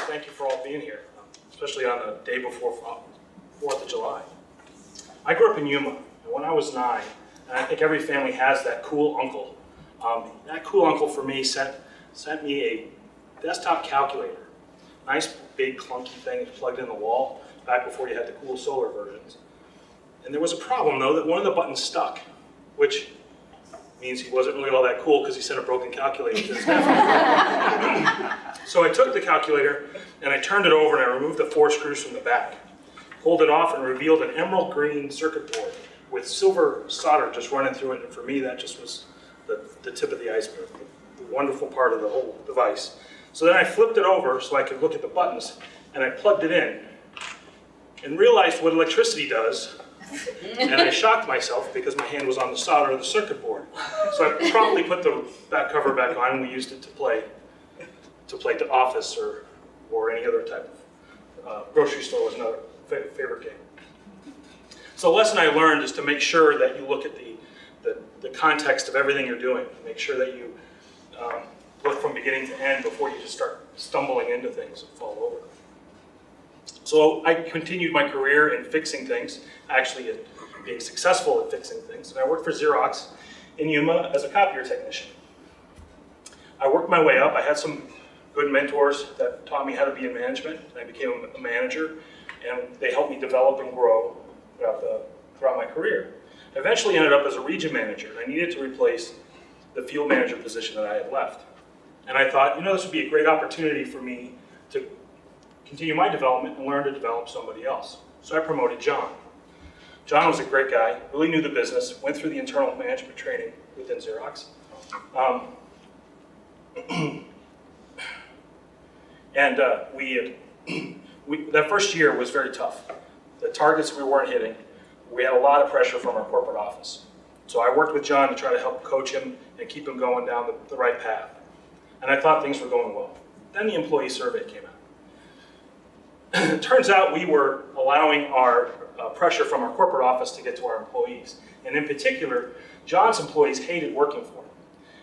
thank you for all being here, especially on the day before 4th of July. I grew up in Yuma, and when I was 9, and I think every family has that cool uncle. That cool uncle for me sent me a desktop calculator. Nice big clunky thing that plugged in the wall back before you had the cool solar versions. And there was a problem though that one of the buttons stuck, which means he wasn't really all that cool because he sent a broken calculator to his nephew. So I took the calculator and I turned it over and I removed the 4 screws from the back, pulled it off and revealed an emerald green circuit board with silver solder just running through it. And for me, that just was the tip of the iceberg, the wonderful part of the whole device. So then I flipped it over so I could look at the buttons and I plugged it in and realized what electricity does. And I shocked myself because my hand was on the solder of the circuit board. So I promptly put the back cover back on and we used it to play The Office or any other type of grocery store was another favorite game. So the lesson I learned is to make sure that you look at the context of everything you're doing. Make sure that you look from beginning to end before you just start stumbling into things and fall over. So I continued my career in fixing things, actually being successful at fixing things. And I worked for Xerox in Yuma as a copier technician. I worked my way up. I had some good mentors that taught me how to be in management. I became a manager, and they helped me develop and grow throughout my career. I eventually ended up as a region manager. I needed to replace the field manager position that I had left. And I thought, this would be a great opportunity for me to continue my development and learn to develop somebody else. So I promoted John. John was a great guy, really knew the business, went through the internal management training within Xerox. That first year was very tough. The targets we weren't hitting, we had a lot of pressure from our corporate office. So I worked with John to try to help coach him and keep him going down the right path. And I thought things were going well. Then the employee survey came out. It turns out we were allowing our pressure from our corporate office to get to our employees. And in particular, John's employees hated working for him.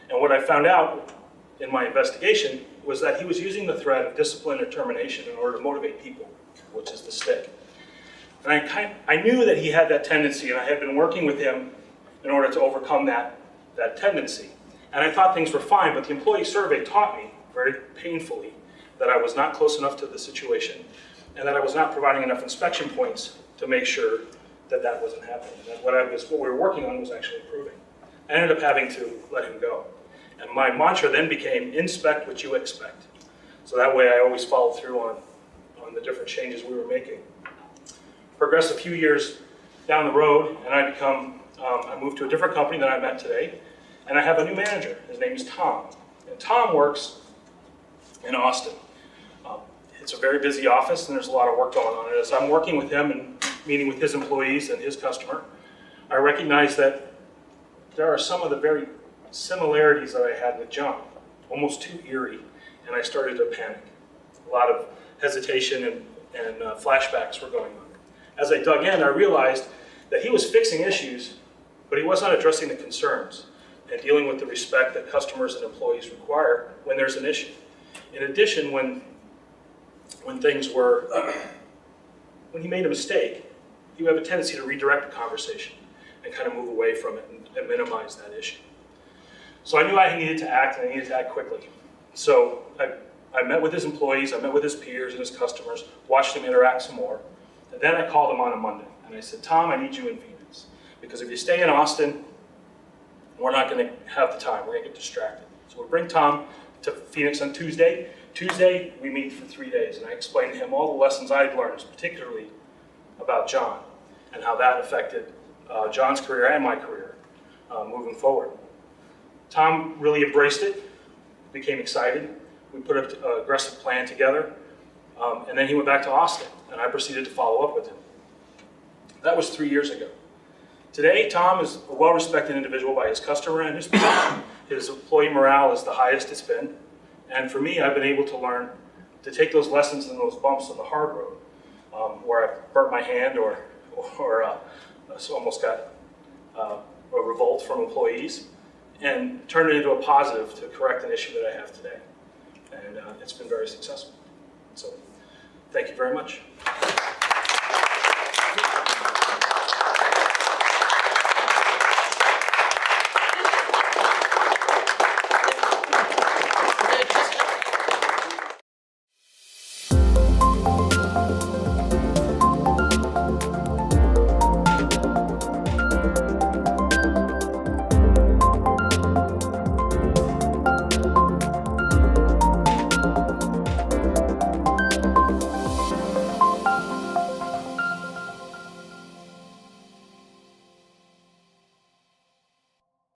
And what I found out in my investigation was that he was using the threat of discipline or termination in order to motivate people, which is the stick. And I knew that he had that tendency, and I had been working with him in order to overcome that tendency. And I thought things were fine, but the employee survey taught me very painfully that I was not close enough to the situation and that I was not providing enough inspection points to make sure that that wasn't happening. That what we were working on was actually improving. I ended up having to let him go. And my mantra then became, inspect what you expect. So that way I always followed through on the different changes we were making. Progressed a few years down the road, and I moved to a different company than I'm at today, and I have a new manager. His name is Tom. And Tom works in Austin. It's a very busy office, and there's a lot of work going on. And as I'm working with him and meeting with his employees and his customer, I recognize that there are some of the very similarities that I had with John, almost too eerie, and I started to panic. A lot of hesitation and flashbacks were going on. As I dug in, I realized that he was fixing issues, but he was not addressing the concerns and dealing with the respect that customers and employees require when there's an issue. In addition, when he made a mistake, he would have a tendency to redirect the conversation and kind of move away from it and minimize that issue. So I knew I needed to act, and I needed to act quickly. So I met with his employees, I met with his peers and his customers, watched him interact some more, and then I called him on a Monday, and I said, Tom, I need you in Phoenix, because if you stay in Austin, we're not going to have the time, we're going to get distracted. So we'll bring Tom to Phoenix on Tuesday. Tuesday, we meet for 3 days, and I explained to him all the lessons I had learned, particularly about John, and how that affected John's career and my career moving forward. Tom really embraced it, became excited. We put an aggressive plan together, and then he went back to Austin, and I proceeded to follow up with him. That was 3 years ago. Today, Tom is a well-respected individual by his customer and his peers. His employee morale is the highest it's been. And for me, I've been able to learn to take those lessons and those bumps on the hard road, where I burnt my hand or almost got a revolt from employees, and turn it into a positive to correct an issue that I have today. And it's been very successful. So, thank you very much.